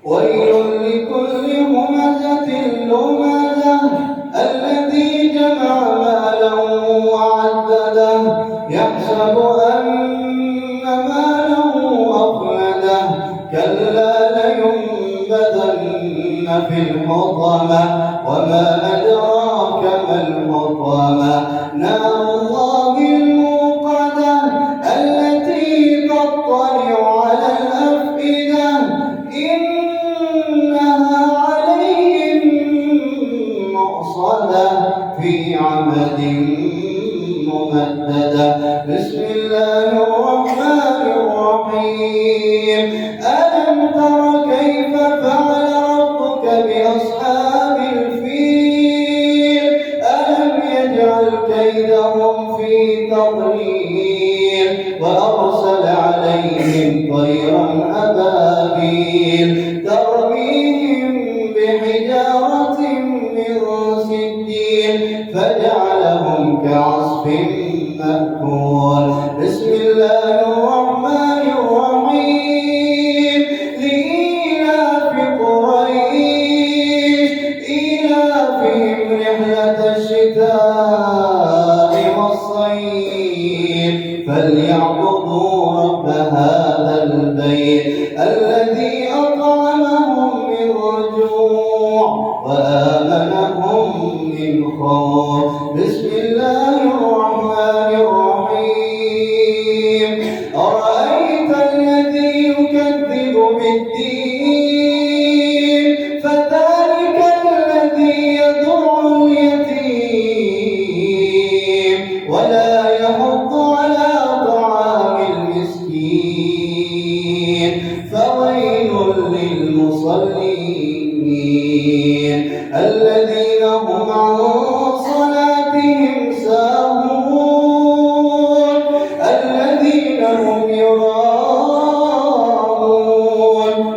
ويل لكل همزة لمزة الذي جمع مالا وعدده يحسب أن ماله أخلده كلا لينبذن في الحطمة وما أدراك ما الحطمة نار الله الموقدة التي تطلع على الأفئدة إنها عليهم مؤصدة في عمد ممددة بسم الله الرحمن الرحيم ألم تر كيف فعل ربك بأصحاب الفيل ألم يجعل كيدهم في تضليل وأرسل عليهم طيرا أبابيل ترميهم بحجارة من سجيل فجعلهم كعصف مأكول بسم الله الرحمن الرحيم لإيلاف قريش إيلافهم رحلة الشتاء والصيف فليعبدوا رب هذا البيت الذي أطعمهم من جوع وآمنهم من خوف بسم الله الرحمن الرحيم أرأيت الذي يكذب بالدين فذلك الذي يدع اليتيم ولا يحض على طعام المسكين فويل للمصلين الذين هم عن صلاتهم ساهون الذين هم يراءون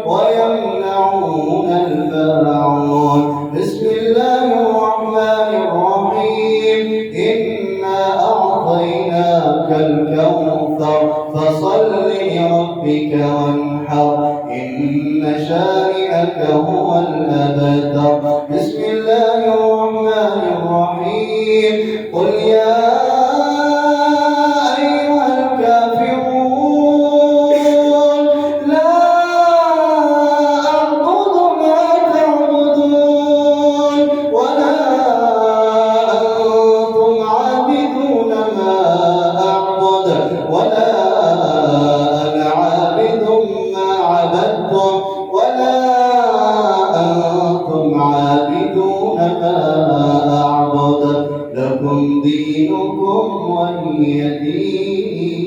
ويمنعون الماعون بسم الله الرحمن الرحيم إنا أعطيناك الكوثر فصل لربك وانحر إن شانئك هو الأبتر بسم الله الرحمن الرحيم قل يا أيها الكافرون لا أعبد ما تعبدون ولا أنتم عابدون ما أعبد ولا أنا عابد ما عبدتم ولا أنتم عابدون ما أعبد لكم دينكم ولي دين